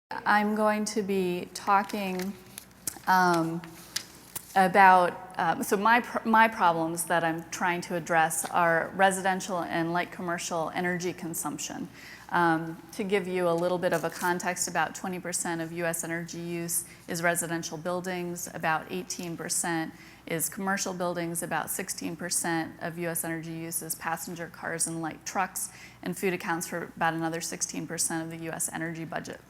I'm going to be talking about, so my problems that I'm trying to address are residential and light commercial energy consumption. To give you a little bit of a context, about 20% of US energy use is residential buildings, about 18% is commercial buildings, about 16% of US energy use is passenger cars and light trucks, and food accounts for about another 16% of the US energy budget.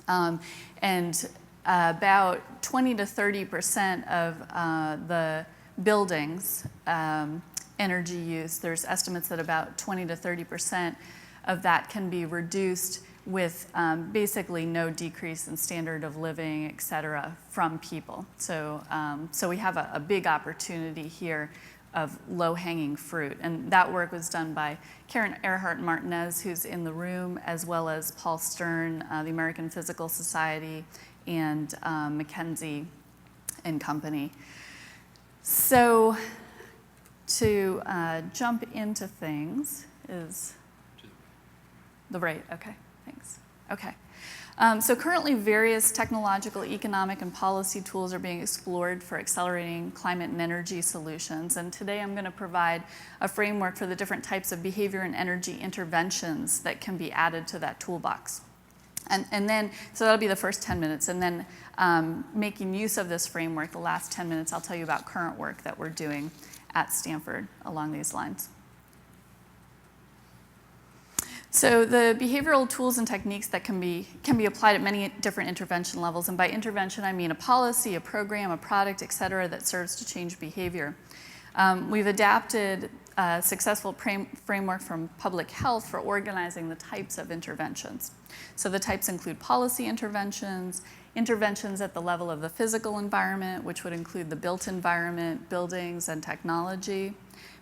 And about 20 to 30% of the buildings' energy use, there's estimates that about 20 to 30% of that can be reduced with basically no decrease in standard of living, et cetera, from people. So we have a big opportunity here of low-hanging fruit. And that work was done by Karen Martinez, who's in the room, as well as Paul Stern, the American Physical Society, and McKinsey and Company. So to jump into things is the right, okay, thanks. Okay. So currently, various technological, economic, and policy tools are being explored for accelerating climate and energy solutions. And today I'm going to provide a framework for the different types of behavior and energy interventions that can be added to that toolbox. And then, so that'll be the first 10 minutes. And then making use of this framework, the last 10 minutes, I'll tell you about current work that we're doing at Stanford along these lines. So the behavioral tools and techniques that can be applied at many different intervention levels. And by intervention, I mean a policy, a program, a product, et cetera, that serves to change behavior. We've adapted a successful framework from public health for organizing the types of interventions. So the types include policy interventions, interventions at the level of the physical environment, which would include the built environment, buildings, and technology,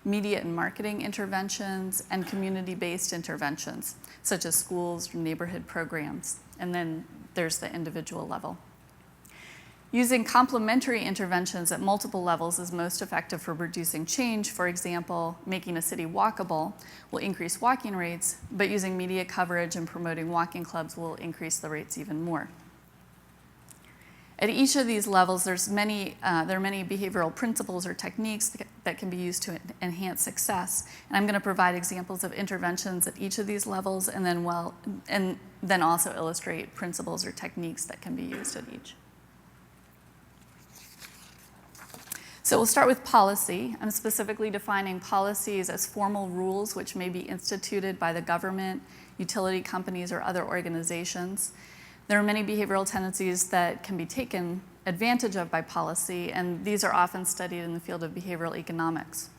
media and marketing interventions, and community-based interventions, such as schools or neighborhood programs. And then there's the individual level. Using complementary interventions at multiple levels is most effective for reducing change. For example, making a city walkable will increase walking rates, but using media coverage and promoting walking clubs will increase the rates even more. At each of these levels, there are many behavioral principles or techniques that can be used to enhance success. And I'm going to provide examples of interventions at each of these levels, and then also illustrate principles or techniques that can be used at each. So we'll start with policy. I'm specifically defining policies as formal rules which may be instituted by the government, utility companies, or other organizations. There are many behavioral tendencies that can be taken advantage of by policy, and these are often studied in the field of behavioral economics.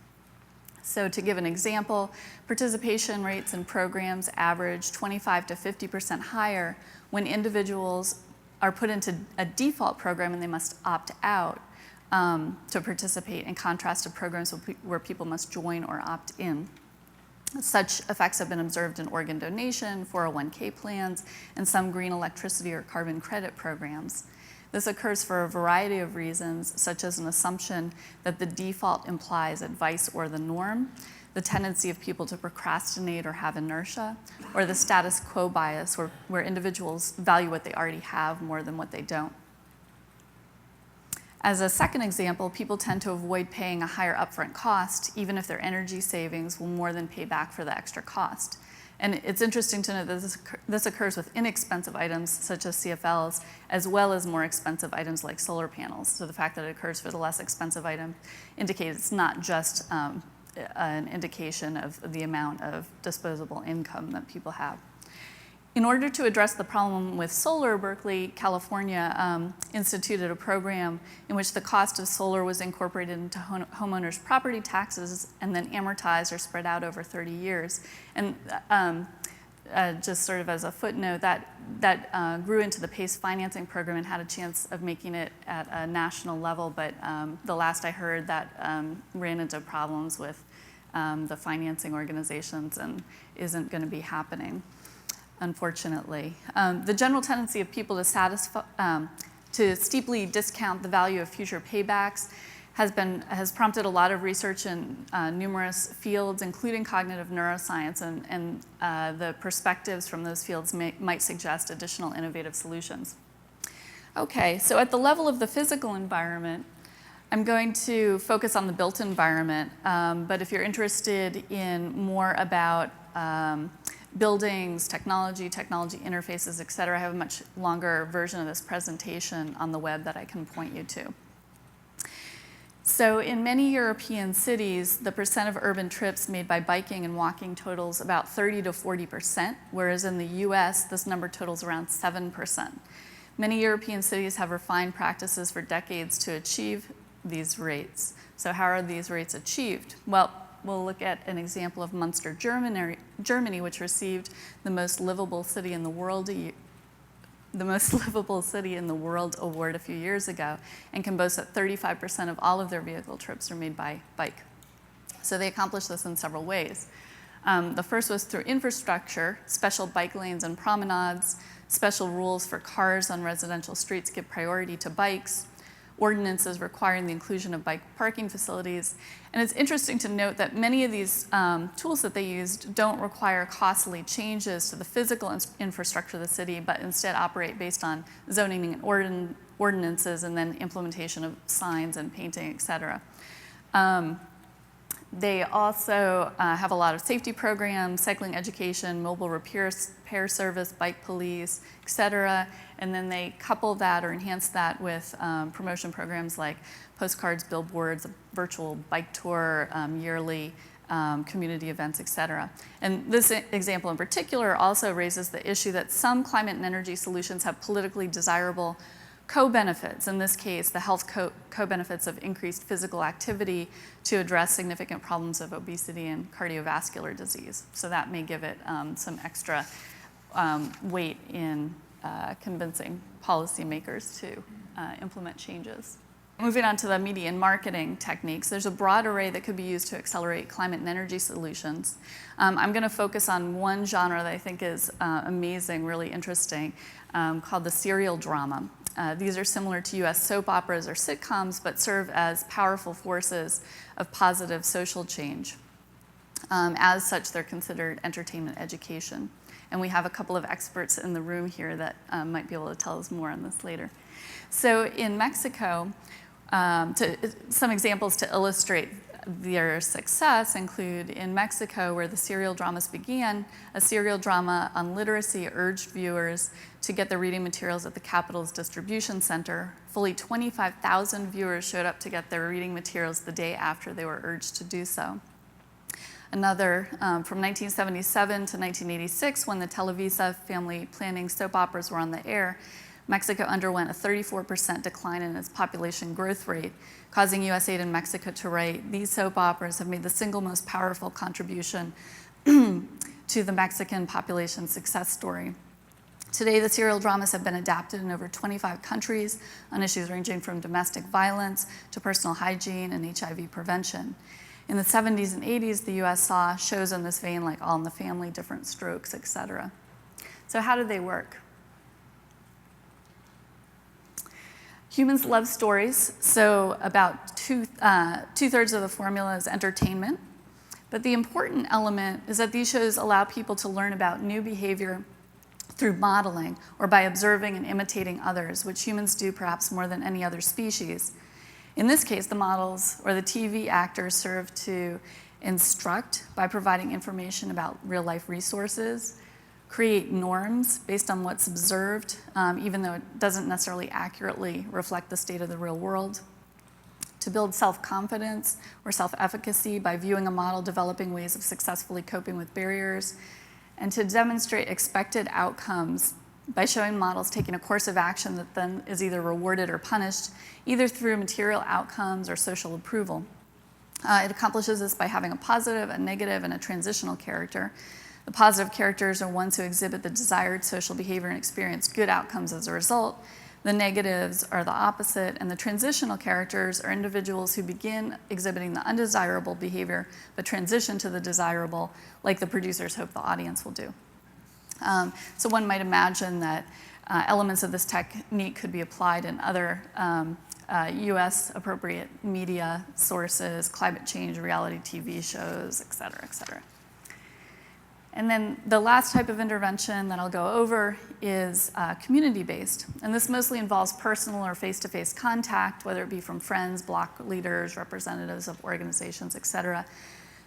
So to give an example, participation rates in programs average 25 to 50% higher when individuals are put into a default program and they must opt out to participate, in contrast to programs where people must join or opt in. Such effects have been observed in organ donation, 401k plans, and some green electricity or carbon credit programs. This occurs for a variety of reasons, such as an assumption that the default implies advice or the norm, the tendency of people to procrastinate or have inertia, or the status quo bias, where individuals value what they already have more than what they don't. As a second example, people tend to avoid paying a higher upfront cost, even if their energy savings will more than pay back for the extra cost. And it's interesting to note that this occurs with inexpensive items, such as CFLs, as well as more expensive items like solar panels. So the fact that it occurs for the less expensive item indicates it's not just an indication of the amount of disposable income that people have. In order to address the problem with solar, Berkeley, California instituted a program in which the cost of solar was incorporated into homeowners' property taxes and then amortized or spread out over 30 years. And just sort of as a footnote, that grew into the PACE financing program and had a chance of making it at a national level, but the last I heard, that ran into problems with the financing organizations and isn't going to be happening, unfortunately. The general tendency of people to steeply discount the value of future paybacks has prompted a lot of research in numerous fields, including cognitive neuroscience, and the perspectives from those fields might suggest additional innovative solutions. Okay, so at the level of the physical environment, I'm going to focus on the built environment, but if you're interested in more about buildings, technology interfaces, et cetera, I have a much longer version of this presentation on the web that I can point you to. So in many European cities, the percent of urban trips made by biking and walking totals about 30 to 40%, whereas in the US, this number totals around 7%. Many European cities have refined practices for decades to achieve these rates. So how are these rates achieved? Well, we'll look at an example of Munster, Germany, which received the most livable city in the world award a few years ago, and can boast that 35% of all of their vehicle trips are made by bike. So they accomplished this in several ways. The first was through infrastructure, special bike lanes and promenades, special rules for cars on residential streets give priority to bikes, ordinances requiring the inclusion of bike parking facilities. And it's interesting to note that many of these tools that they used don't require costly changes to the physical infrastructure of the city, but instead operate based on zoning and ordinances and then implementation of signs and painting, et cetera. They also have a lot of safety programs, cycling education, mobile repair service, bike police, et cetera. And then they couple that or enhance that with promotion programs like postcards, billboards, a virtual bike tour, yearly community events, et cetera. And this example in particular also raises the issue that some climate and energy solutions have politically desirable co-benefits, in this case, the health co-benefits of increased physical activity to address significant problems of obesity and cardiovascular disease. So that may give it some extra weight in convincing policymakers to implement changes. Moving on to the media and marketing techniques, there's a broad array that could be used to accelerate climate and energy solutions. I'm going to focus on one genre that I think is amazing, really interesting, called the serial drama. These are similar to US soap operas or sitcoms, but serve as powerful forces of positive social change. As such, they're considered entertainment education. And we have a couple of experts in the room here that might be able to tell us more on this later. So in Mexico, some examples to illustrate their success include in Mexico, where the serial dramas began, a serial drama on literacy urged viewers to get their reading materials at the capital's distribution center. Fully 25,000 viewers showed up to get their reading materials the day after they were urged to do so. Another, from 1977 to 1986, when the Televisa family planning soap operas were on the air, Mexico underwent a 34% decline in its population growth rate, causing USAID and Mexico to write, "These soap operas have made the single most powerful contribution to the Mexican population success story." Today, the serial dramas have been adapted in over 25 countries on issues ranging from domestic violence to personal hygiene and HIV prevention. In the 70s and 80s, the US saw shows in this vein like All in the Family, Different Strokes, et cetera. So how do they work? Humans love stories, so about two-thirds of the formula is entertainment. But the important element is that these shows allow people to learn about new behavior through modeling or by observing and imitating others, which humans do perhaps more than any other species. In this case, the models or the TV actors serve to instruct by providing information about real-life resources, create norms based on what's observed, even though it doesn't necessarily accurately reflect the state of the real world, to build self-confidence or self-efficacy by viewing a model developing ways of successfully coping with barriers, and to demonstrate expected outcomes by showing models taking a course of action that then is either rewarded or punished, either through material outcomes or social approval. It accomplishes this by having a positive, a negative, and a transitional character. The positive characters are ones who exhibit the desired social behavior and experience good outcomes as a result. The negatives are the opposite, and the transitional characters are individuals who begin exhibiting the undesirable behavior but transition to the desirable, like the producers hope the audience will do. So one might imagine that elements of this technique could be applied in other US appropriate media sources, climate change, reality TV shows, et cetera, et cetera. And then the last type of intervention that I'll go over is community-based. And this mostly involves personal or face-to-face contact, whether it be from friends, block leaders, representatives of organizations, et cetera.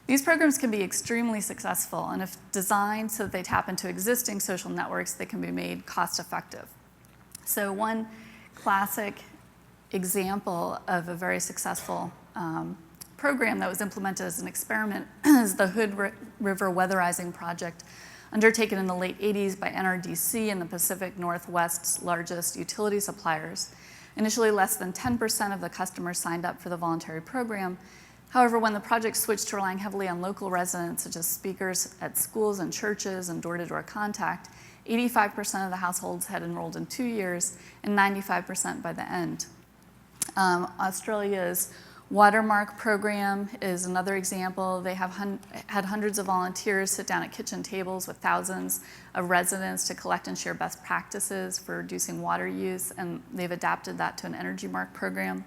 These programs can be extremely successful, and if designed so that they tap into existing social networks, they can be made cost-effective. So one classic example of a very successful program that was implemented as an experiment is the Hood River Weatherizing Project, undertaken in the late 80s by NRDC and the Pacific Northwest's largest utility suppliers. Initially, less than 10% of the customers signed up for the voluntary program. However, when the project switched to relying heavily on local residents, such as speakers at schools and churches and door-to-door contact, 85% of the households had enrolled in 2 years and 95% by the end. Australia's Watermark program is another example. They have had hundreds of volunteers sit down at kitchen tables with thousands of residents to collect and share best practices for reducing water use, and they've adapted that to an energy mark program.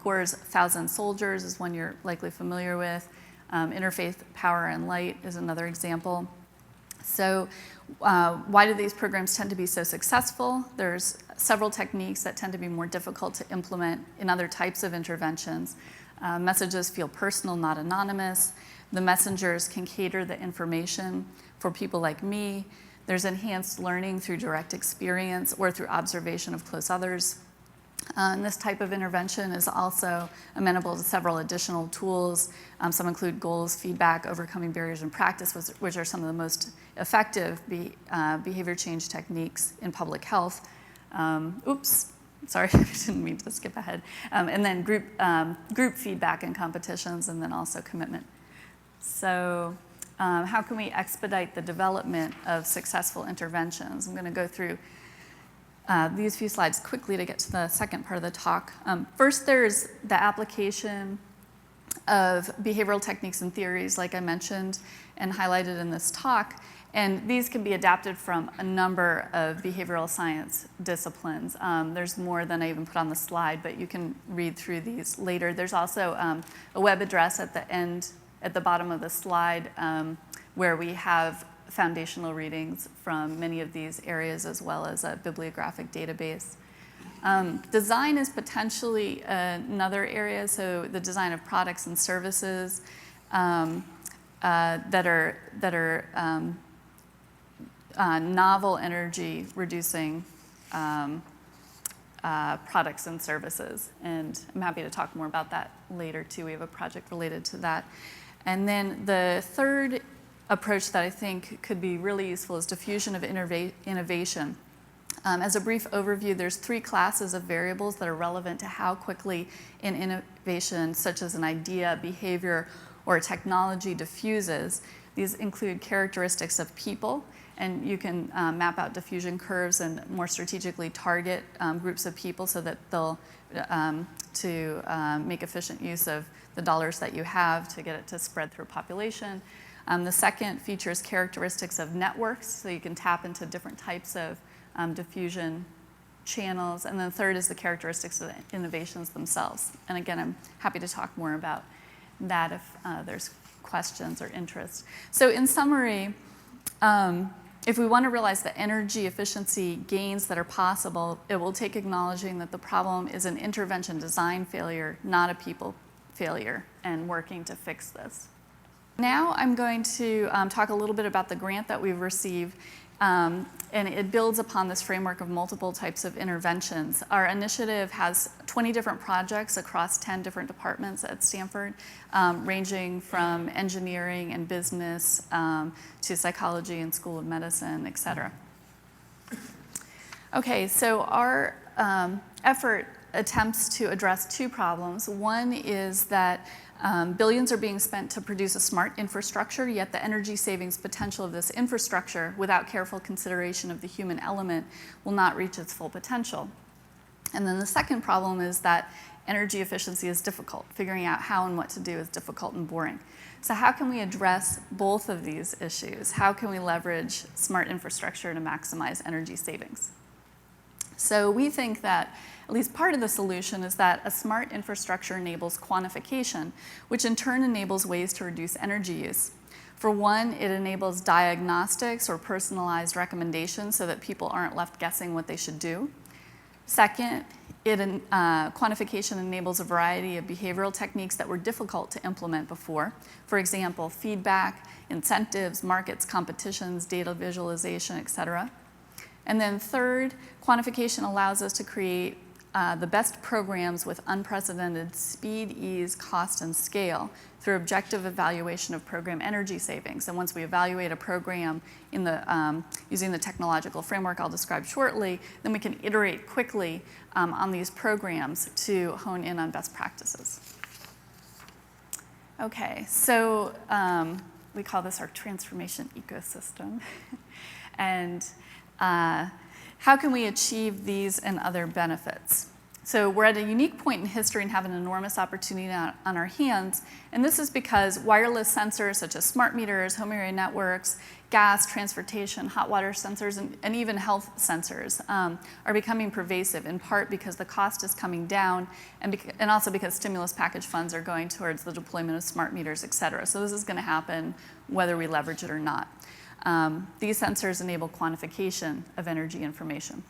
Gore's 1,000 Soldiers is one you're likely familiar with. Interfaith Power and Light is another example. So why do these programs tend to be so successful? There's several techniques that tend to be more difficult to implement in other types of interventions. Messages feel personal, not anonymous. The messengers can cater the information for people like me. There's enhanced learning through direct experience or through observation of close others. And this type of intervention is also amenable to several additional tools. Some include goals, feedback, overcoming barriers in practice, which are some of the most effective behavior change techniques in public health. Oops, sorry, I didn't mean to skip ahead. And then group feedback in competitions, and then also commitment. So how can we expedite the development of successful interventions? I'm going to go through these few slides quickly to get to the second part of the talk. First, there's the application of behavioral techniques and theories, like I mentioned and highlighted in this talk. And these can be adapted from a number of behavioral science disciplines. There's more than I even put on the slide, but you can read through these later. There's also a web address at the end, at the bottom of the slide, where we have foundational readings from many of these areas, as well as a bibliographic database. Design is potentially another area, so the design of products and services that are novel energy reducing products and services. And I'm happy to talk more about that later too. We have a project related to that. And then the third approach that I think could be really useful is diffusion of innovation. As a brief overview, there's 3 classes of variables that are relevant to how quickly an innovation, such as an idea, behavior, or a technology diffuses. These include characteristics of people, and you can map out diffusion curves and more strategically target groups of people so that they'll make efficient use of the dollars that you have to get it to spread through a population. The second features characteristics of networks, so you can tap into different types of diffusion channels. And then third is the characteristics of the innovations themselves. And again, I'm happy to talk more about that if there's questions or interest. So in summary, if we want to realize the energy efficiency gains that are possible, it will take acknowledging that the problem is an intervention design failure, not a people failure, and working to fix this. Now I'm going to talk a little bit about the grant that we've received, and it builds upon this framework of multiple types of interventions. Our initiative has 20 different projects across 10 different departments at Stanford, ranging from engineering and business to psychology and School of Medicine, et cetera. Okay, so our effort attempts to address 2 problems. One is that billions are being spent to produce a smart infrastructure, yet the energy savings potential of this infrastructure, without careful consideration of the human element, will not reach its full potential. And then the second problem is that energy efficiency is difficult. Figuring out how and what to do is difficult and boring. So how can we address both of these issues? How can we leverage smart infrastructure to maximize energy savings? So we think that at least part of the solution is that a smart infrastructure enables quantification, which in turn enables ways to reduce energy use. For one, it enables diagnostics or personalized recommendations so that people aren't left guessing what they should do. Second, quantification enables a variety of behavioral techniques that were difficult to implement before. For example, feedback, incentives, markets, competitions, data visualization, et cetera. And then third, quantification allows us to create the best programs with unprecedented speed, ease, cost, and scale through objective evaluation of program energy savings. And once we evaluate a program using the technological framework I'll describe shortly, then we can iterate quickly on these programs to hone in on best practices. Okay, so we call this our transformation ecosystem. And how can we achieve these and other benefits? So we're at a unique point in history and have an enormous opportunity on our hands. And this is because wireless sensors such as smart meters, home area networks, gas, transportation, hot water sensors, and even health sensors are becoming pervasive, in part because the cost is coming down and also because stimulus package funds are going towards the deployment of smart meters, et cetera. So this is going to happen whether we leverage it or not. These sensors enable quantification of energy information.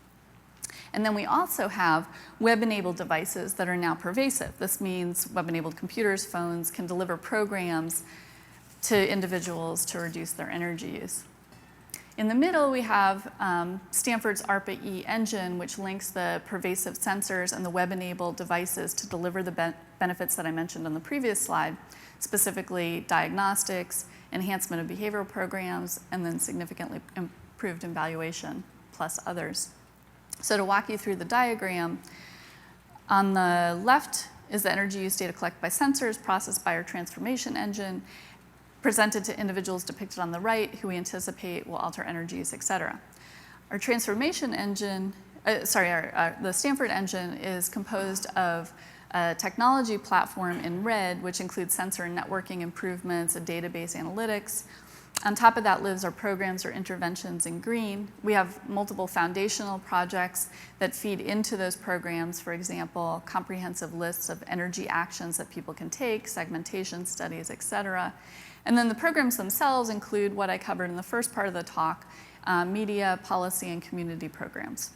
And then we also have web-enabled devices that are now pervasive. This means web-enabled computers, phones can deliver programs to individuals to reduce their energy use. In the middle, we have Stanford's ARPA-E engine, which links the pervasive sensors and the web-enabled devices to deliver the benefits that I mentioned on the previous slide, specifically diagnostics, enhancement of behavioral programs, and then significantly improved evaluation, plus others. So to walk you through the diagram, on the left is the energy use data collected by sensors, processed by our transformation engine, presented to individuals depicted on the right, who we anticipate will alter energy use, et cetera. Our transformation engine, the Stanford engine is composed of a technology platform in red, which includes sensor and networking improvements, a database analytics. On top of that lives our programs or interventions in green. We have multiple foundational projects that feed into those programs, for example, comprehensive lists of energy actions that people can take, segmentation studies, et cetera. And then the programs themselves include what I covered in the first part of the talk, media, policy, and community programs.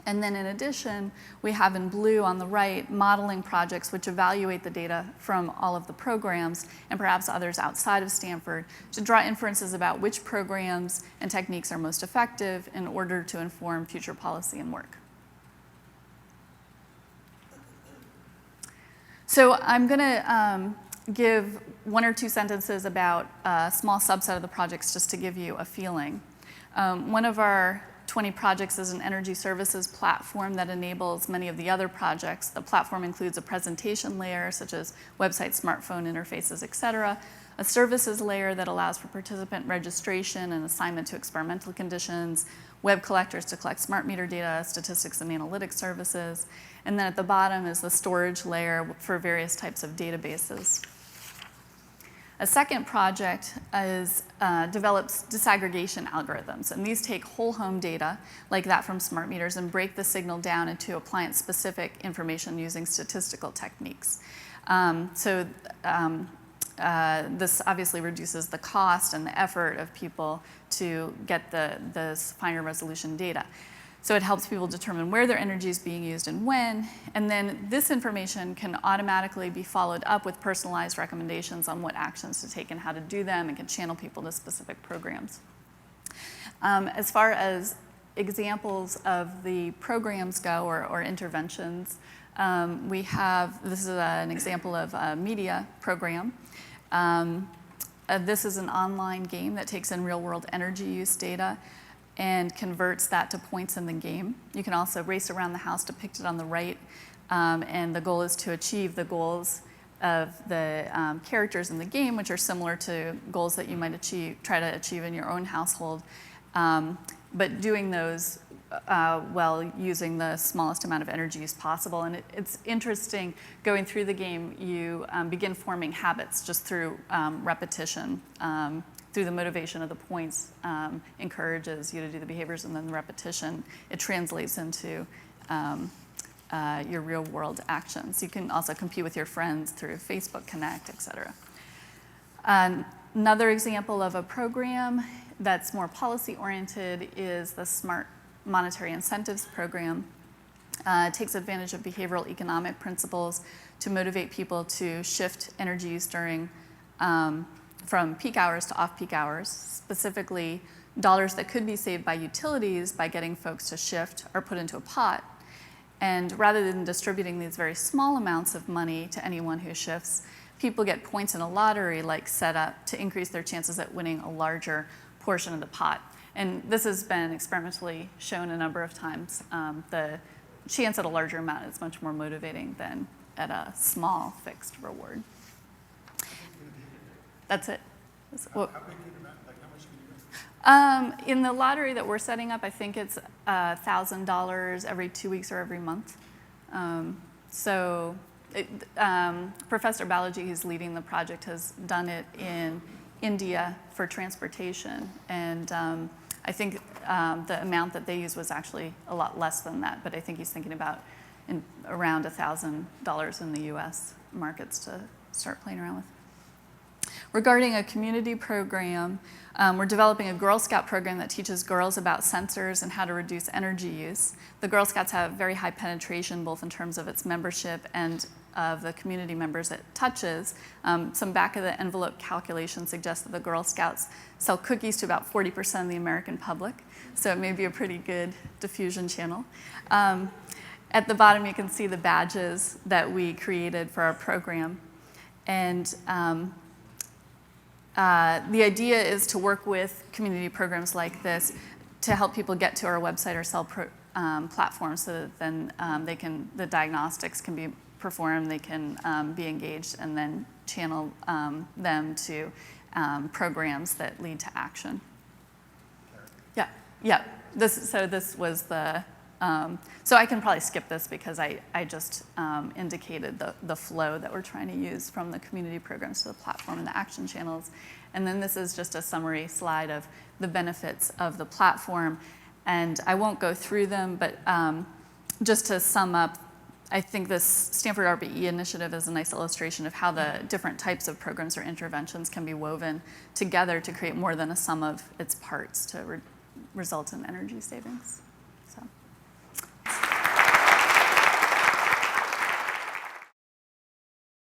And then in addition, we have in blue on the right modeling projects which evaluate the data from all of the programs and perhaps others outside of Stanford to draw inferences about which programs and techniques are most effective in order to inform future policy and work. So I'm going to give one or two sentences about a small subset of the projects just to give you a feeling. One of our 20 projects is an energy services platform that enables many of the other projects. The platform includes a presentation layer, such as website, smartphone interfaces, et cetera, a services layer that allows for participant registration and assignment to experimental conditions, web collectors to collect smart meter data, statistics and analytics services, and then at the bottom is the storage layer for various types of databases. A second project develops disaggregation algorithms, and these take whole home data, like that from smart meters, and break the signal down into appliance-specific information using statistical techniques. This obviously reduces the cost and the effort of people to get the finer resolution data. So it helps people determine where their energy is being used and when, and then this information can automatically be followed up with personalized recommendations on what actions to take and how to do them, and can channel people to specific programs. As far as examples of the programs go, or interventions, this is an example of a media program. This is an online game that takes in real-world energy use data and converts that to points in the game. You can also race around the house depicted on the right, and the goal is to achieve the goals of the characters in the game, which are similar to goals that you might try to achieve in your own household, but doing those while using the smallest amount of energy use possible. And it's interesting, going through the game, you begin forming habits just through repetition, through the motivation of the points, encourages you to do the behaviors, and then the repetition, it translates into your real world actions. You can also compete with your friends through Facebook Connect, et cetera. Another example of a program that's more policy-oriented is the Smart Monetary Incentives Program. It takes advantage of behavioral economic principles to motivate people to shift energy use during, from peak hours to off-peak hours. Specifically, dollars that could be saved by utilities by getting folks to shift are put into a pot. And rather than distributing these very small amounts of money to anyone who shifts, people get points in a lottery like set up to increase their chances at winning a larger portion of the pot. And this has been experimentally shown a number of times. The chance at a larger amount is much more motivating than at a small fixed reward. That's it. How big can you bet? Like how much can you bet? In the lottery that we're setting up, I think it's $1,000 every 2 weeks or every month. Professor Balaji, who's leading the project, has done it in India for transportation. And I think the amount that they used was actually a lot less than that, but I think he's thinking about around $1,000 in the US markets to start playing around with. Regarding a community program, we're developing a Girl Scout program that teaches girls about sensors and how to reduce energy use. The Girl Scouts have very high penetration, both in terms of its membership and of the community members it touches. Some back-of-the-envelope calculations suggest that the Girl Scouts sell cookies to about 40% of the American public, so it may be a pretty good diffusion channel. At the bottom, you can see the badges that we created for our program. And the idea is to work with community programs like this to help people get to our website or sell platforms so that then the diagnostics can be performed, they can be engaged, and then channel them to programs that lead to action. Yeah. This was the, so I can probably skip this because I just indicated the flow that we're trying to use from the community programs to the platform and the action channels. And then this is just a summary slide of the benefits of the platform. And I won't go through them, but just to sum up, I think this Stanford RBE initiative is a nice illustration of how the different types of programs or interventions can be woven together to create more than a sum of its parts to result in energy savings.